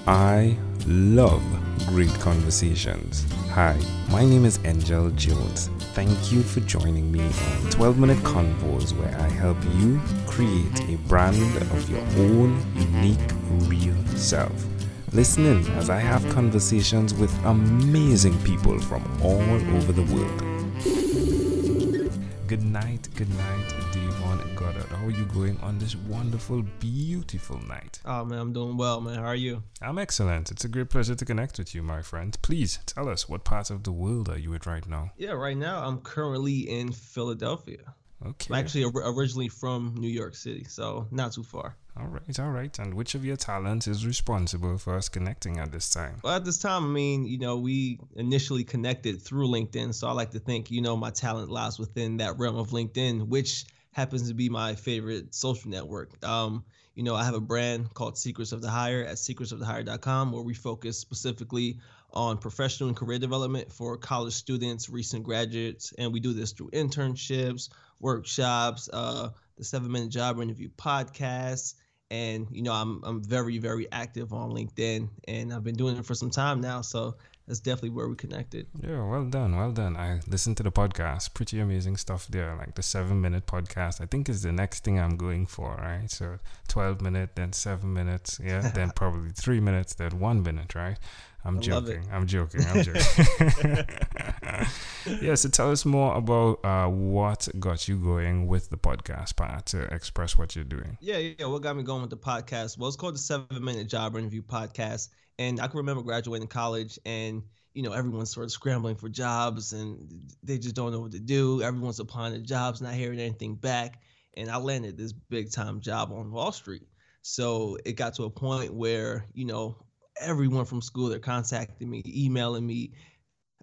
I love great conversations. Hi, my name is Angel Jones. Thank you for joining me on 12-Minute Convos, where I help you create a brand of your own unique, real self. Listen in as I have conversations with amazing people from all over the world. Good night, Dayvon and Goddard. How are you going on this wonderful, beautiful night? Oh man, I'm doing well, man. How are you? I'm excellent. It's a great pleasure to connect with you, my friend. Please tell us, what part of the world are you at right now? Yeah, right now I'm currently in Philadelphia. Okay. I'm actually originally from New York City, so not too far. All right. And which of your talents is responsible for us connecting at this time? Well, at this time, I mean, we initially connected through LinkedIn, so I like to think, my talent lies within that realm of LinkedIn, which happens to be my favorite social network. I have a brand called Secrets of the Hire at secretsofthehire.com, where we focus specifically on professional and career development for college students, recent graduates, and we do this through internships, workshops, the 7-Minute Job Interview podcast. And, I'm very, very active on LinkedIn, and I've been doing it for some time now. So that's definitely where we connected. Yeah, well done. I listened to the podcast. Pretty amazing stuff there. Like the 7-minute podcast, I think is the next thing I'm going for, right? So 12 minutes, then 7 minutes. Yeah, then probably 3 minutes, then 1 minute, right? I'm joking. Yeah, so tell us more about what got you going with the podcast part to express what you're doing. Yeah. What got me going with the podcast? Well, it's called the 7-Minute Job Interview podcast. And I can remember graduating college and, everyone's sort of scrambling for jobs and they just don't know what to do. Everyone's applying to jobs, not hearing anything back. And I landed this big time job on Wall Street. So it got to a point where, everyone from school, they're contacting me, emailing me,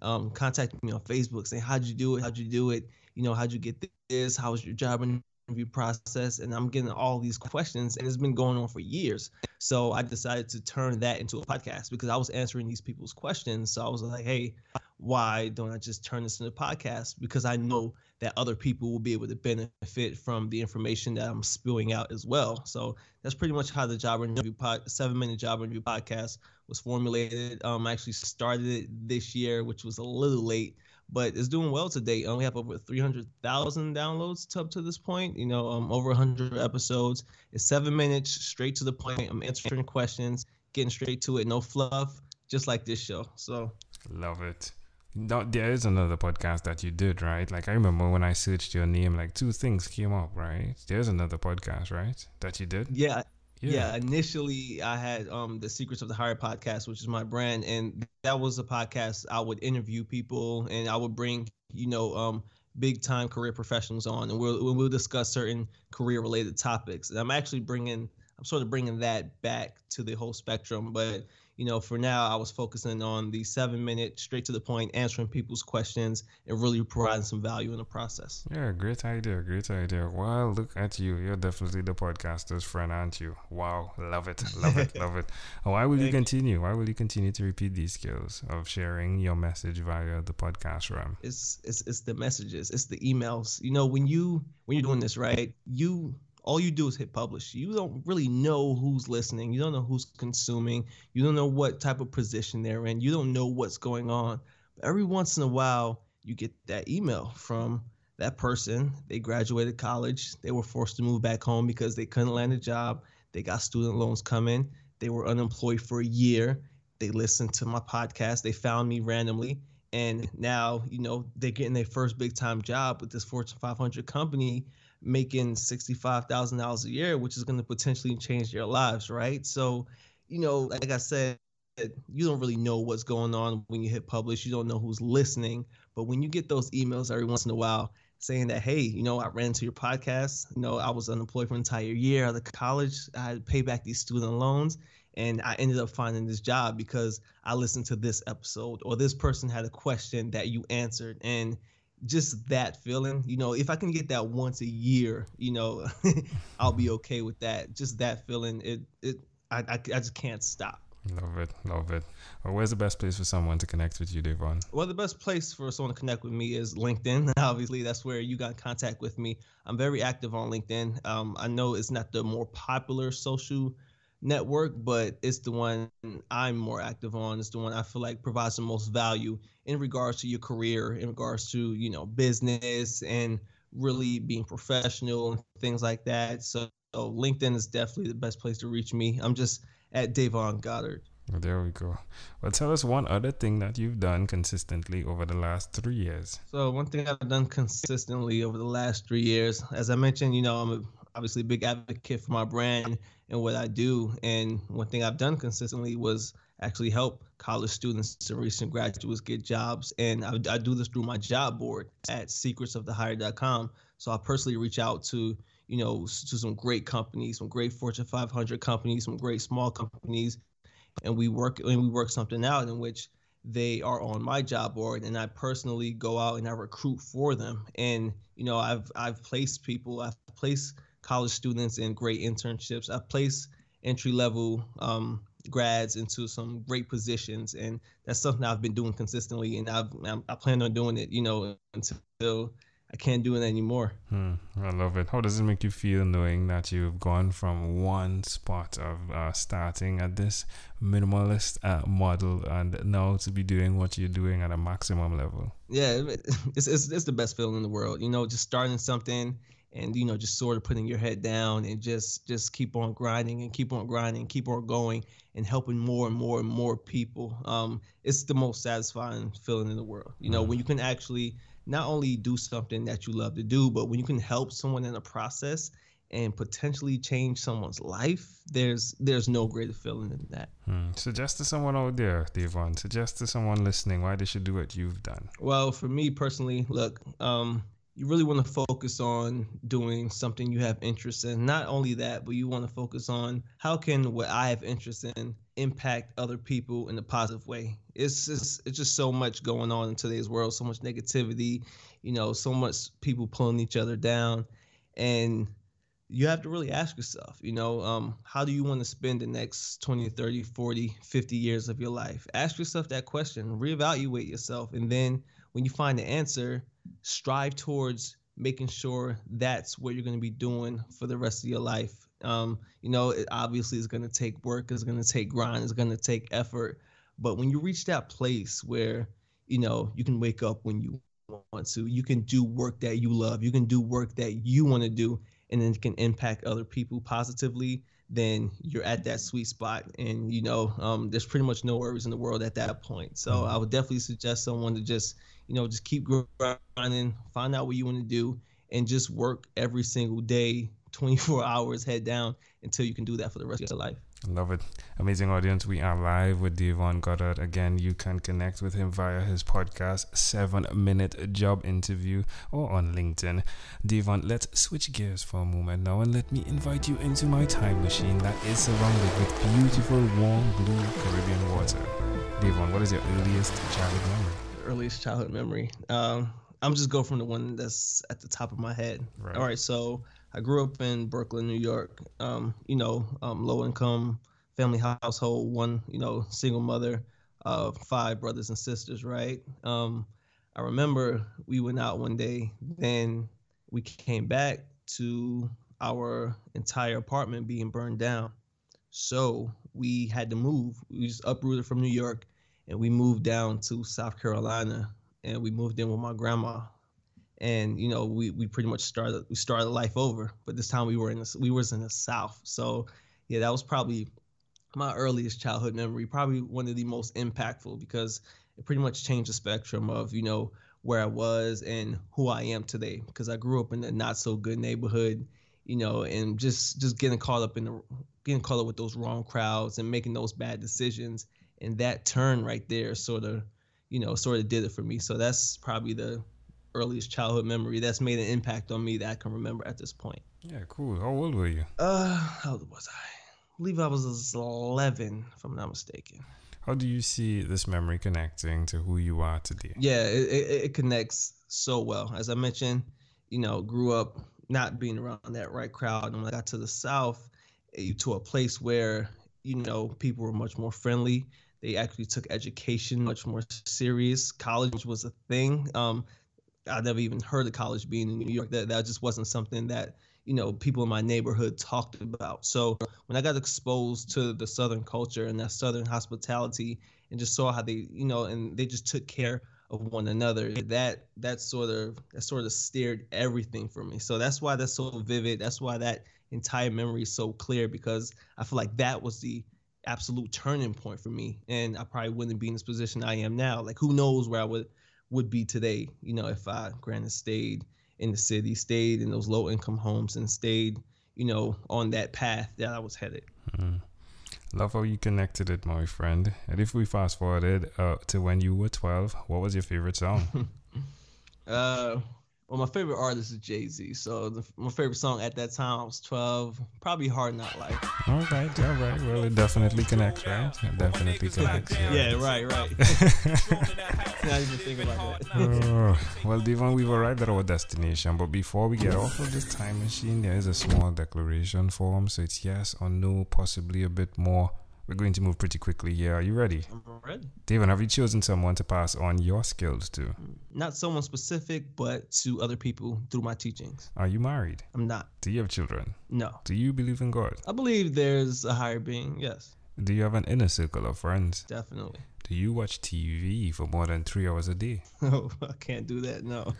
contacting me on Facebook saying, how'd you do it? How'd you get this? How was your job interview process? And I'm getting all these questions, and it's been going on for years. So I decided to turn that into a podcast because I was answering these people's questions. So I was like, hey, why don't I just turn this into a podcast? Because I know that other people will be able to benefit from the information that I'm spewing out as well. So that's pretty much how the 7-Minute Job Interview podcast was formulated. I actually started it this year, which was a little late, but it's doing well to date. We have over 300,000 downloads up to this point. Over 100 episodes. It's 7 minutes, straight to the point. I'm answering questions, getting straight to it, no fluff, just like this show. So love it. Now, there is another podcast that you did, right? Like I remember when I searched your name, like 2 things came up, right? There's another podcast, right, that you did? Yeah. Initially, I had the Secrets of the Hire podcast, which is my brand, and that was a podcast I would interview people, and I would bring big time career professionals on, and we'll discuss certain career related topics. And I'm sort of bringing that back to the whole spectrum, but for now, I was focusing on the 7-minute, straight to the point, answering people's questions and really providing some value in the process. Yeah, great idea. Wow, look at you. You're definitely the podcaster's friend, aren't you? Wow, love it. Why will you continue? Why will you continue to repeat these skills of sharing your message via the podcast realm? It's the messages. It's the emails. When you're doing this, right, all you do is hit publish. You don't really know who's listening. You don't know who's consuming. You don't know what type of position they're in. You don't know what's going on. But every once in a while, you get that email from that person. They graduated college. They were forced to move back home because they couldn't land a job. They got student loans coming. They were unemployed for a year. They listened to my podcast. They found me randomly. And now, they're getting their first big time job with this Fortune 500 company, making $65,000 a year, which is going to potentially change their lives, right? So, like I said, you don't really know what's going on when you hit publish. You don't know who's listening. But when you get those emails every once in a while saying that, hey, I ran into your podcast, I was unemployed for an entire year out of college. I had to pay back these student loans. And I ended up finding this job because I listened to this episode, or this person had a question that you answered. And just that feeling, if I can get that once a year, I'll be okay with that. Just that feeling, I just can't stop. Love it. Well, where's the best place for someone to connect with you, Dayvon? Well, the best place for someone to connect with me is LinkedIn. Obviously, that's where you got in contact with me. I'm very active on LinkedIn. I know it's not the more popular social network, but it's the one I'm more active on. It's the one I feel like provides the most value in regards to your career, in regards to, business and really being professional and things like that. So LinkedIn is definitely the best place to reach me. I'm just at Dayvon Goddard. There we go. Well, tell us one other thing that you've done consistently over the last 3 years. So one thing I've done consistently over the last 3 years, as I mentioned, obviously a big advocate for my brand and what I do. And one thing I've done consistently was actually help college students and recent graduates get jobs. And I do this through my job board at secretsofthehire.com. So I personally reach out to, to some great companies, some great Fortune 500 companies, some great small companies, and we work something out in which they are on my job board, and I personally go out and I recruit for them. And I've placed people, I've placed college students in great internships, I've placed entry level grads into some great positions, and that's something I've been doing consistently, and I plan on doing it until I can't do it anymore. I love it. How does it make you feel knowing that you've gone from one spot of starting at this minimalist model and now to be doing what you're doing at a maximum level? Yeah, it's the best feeling in the world. Just starting something and just sort of putting your head down and just keep on grinding and keep on grinding, keep on going and helping more and more and more people. It's the most satisfying feeling in the world. When you can actually not only do something that you love to do, but when you can help someone in a process and potentially change someone's life, there's no greater feeling than that. Suggest to someone out there, Dayvon, suggest to someone listening why they should do what you've done. Well, for me personally, look, you really want to focus on doing something you have interest in. Not only that, but you want to focus on how can what I have interest in impact other people in a positive way. It's just so much going on in today's world, so much negativity, so much people pulling each other down. And you have to really ask yourself, how do you want to spend the next 20, 30, 40, 50 years of your life? Ask yourself that question, reevaluate yourself. And then when you find the answer, strive towards making sure that's what you're going to be doing for the rest of your life. It obviously is going to take work, it's going to take grind, it's going to take effort. But when you reach that place where, you can wake up when you want to, you can do work that you love, you can do work that you want to do, and then it can impact other people positively, then you're at that sweet spot. And, there's pretty much no worries in the world at that point. So I would definitely suggest someone to just keep grinding, find out what you want to do, and just work every single day, 24 hours, head down, until you can do that for the rest of your life. Love it. Amazing audience. We are live with Dayvon Goddard. Again, you can connect with him via his podcast, 7-Minute Job Interview, or on LinkedIn. Dayvon, let's switch gears for a moment now and let me invite you into my time machine that is surrounded with beautiful, warm, blue Caribbean water. Dayvon, what is your earliest childhood memory? Earliest childhood memory. I'm just go from the one that's at the top of my head. Right. All right, so I grew up in Brooklyn, New York. Low income family household, one, single mother, 5 brothers and sisters, right? I remember we went out one day, then we came back to our entire apartment being burned down. So we had to move. We just uprooted from New York and we moved down to South Carolina, and we moved in with my grandma. And we pretty much started life over, but this time we was in the South. So yeah, that was probably my earliest childhood memory, probably one of the most impactful, because it pretty much changed the spectrum of where I was and who I am today, because I grew up in a not so good neighborhood, and just getting caught up with those wrong crowds and making those bad decisions. And that turn right there sort of did it for me. So that's probably the earliest childhood memory that's made an impact on me that I can remember at this point. Yeah, cool. How old were you? How old was I? I believe I was 11, if I'm not mistaken. How do you see this memory connecting to who you are today? Yeah, it connects so well. As I mentioned, grew up not being around that right crowd. And when I got to the South, to a place where, people were much more friendly. They actually took education much more serious. College was a thing. I never even heard of college being in New York. That just wasn't something that, people in my neighborhood talked about. So when I got exposed to the Southern culture and that Southern hospitality, and just saw how they, and they just took care of one another, that sort of steered everything for me. So that's why that's so vivid. That's why that entire memory is so clear, because I feel like that was the absolute turning point for me, and I probably wouldn't be in this position I am now. Like, who knows where I would be today, if I granted stayed in the city, stayed in those low income homes, and stayed, on that path that I was headed. Love how you connected it, my friend. And if we fast forwarded to when you were 12, what was your favorite song? Well, my favorite artist is Jay-Z. So my favorite song at that time, I was 12, probably Hard Knock Life. All right. Well, it definitely connects, right? It definitely connects. Yeah, right. Not even think about that. Well, Dayvon, we've arrived at our destination. But before we get off of this time machine, there is a small declaration form. So it's yes or no, possibly a bit more. We're going to move pretty quickly here. Are you ready? I'm ready. Dayvon, have you chosen someone to pass on your skills to? Not someone specific, but to other people through my teachings. Are you married? I'm not. Do you have children? No. Do you believe in God? I believe there's a higher being, yes. Do you have an inner circle of friends? Definitely. Do you watch TV for more than 3 hours a day? No, I can't do that, no.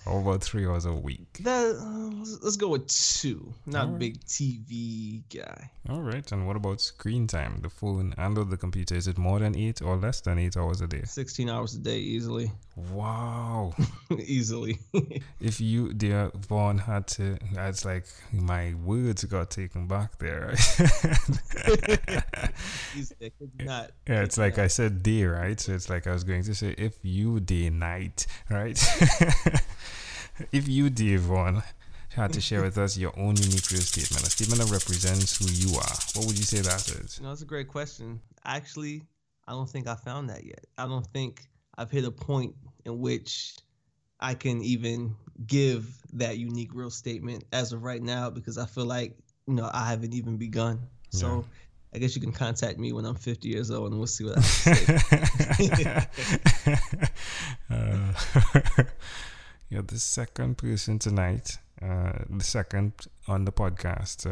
How about 3 hours a week? Let's go with 2. Not a big TV guy. All right. And what about screen time? The phone and or the computer, is it more than 8 or less than 8 hours a day? 16 hours a day, easily. Wow. Easily. If you, dear Vaughn, had to, that's like my words got taken back there. Not. Yeah, it's like I said day, right? So it's like I was going to say, if you day night, right? If you, Dayvon, had to share with us your own unique real statement, a statement that represents who you are, what would you say that is? That's a great question. Actually, I don't think I found that yet. I don't think I've hit a point in which I can even give that unique real statement as of right now, because I feel like, I haven't even begun. Yeah. So I guess you can contact me when I'm 50 years old and we'll see what I can say. You're the second person tonight, the second on the podcast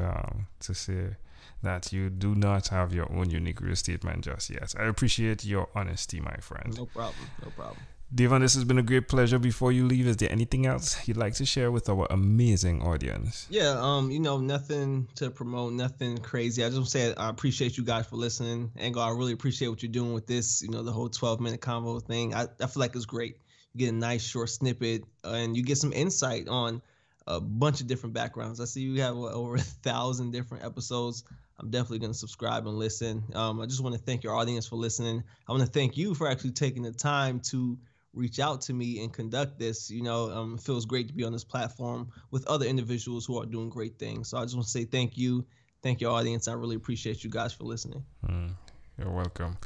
to say that you do not have your own unique real statement just yet. I appreciate your honesty, my friend. No problem. Dayvon, this has been a great pleasure. Before you leave, is there anything else you'd like to share with our amazing audience? Yeah, nothing to promote, nothing crazy. I just want to say I appreciate you guys for listening. And I really appreciate what you're doing with this, the whole 12-minute convo thing. I feel like it's great. You get a nice short snippet and you get some insight on a bunch of different backgrounds. I see you have over 1,000 different episodes. I'm definitely going to subscribe and listen. I just want to thank your audience for listening. I want to thank you for actually taking the time to reach out to me and conduct this. It feels great to be on this platform with other individuals who are doing great things. So I just want to say thank you. Thank your audience. I really appreciate you guys for listening. You're welcome.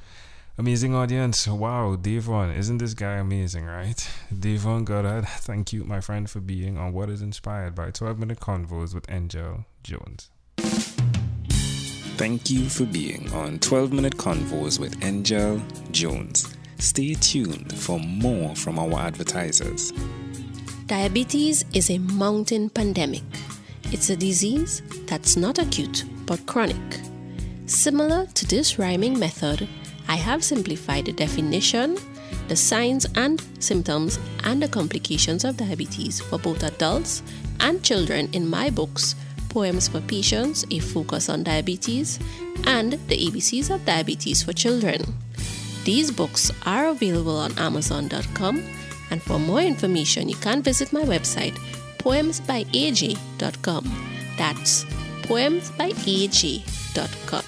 Amazing audience. Wow, Dayvon, isn't this guy amazing, right? Dayvon Goddard, thank you, my friend, for being on what is inspired by 12-Minute Convos with Angel Jones. Thank you for being on 12-Minute Convos with Angel Jones. Stay tuned for more from our advertisers. Diabetes is a mountain pandemic. It's a disease that's not acute but chronic. Similar to this rhyming method, I have simplified the definition, the signs and symptoms, and the complications of diabetes for both adults and children in my books, Poems for Patients, A Focus on Diabetes, and The ABCs of Diabetes for Children. These books are available on Amazon.com, and for more information, you can visit my website, poemsbyaj.com. That's poemsbyaj.com.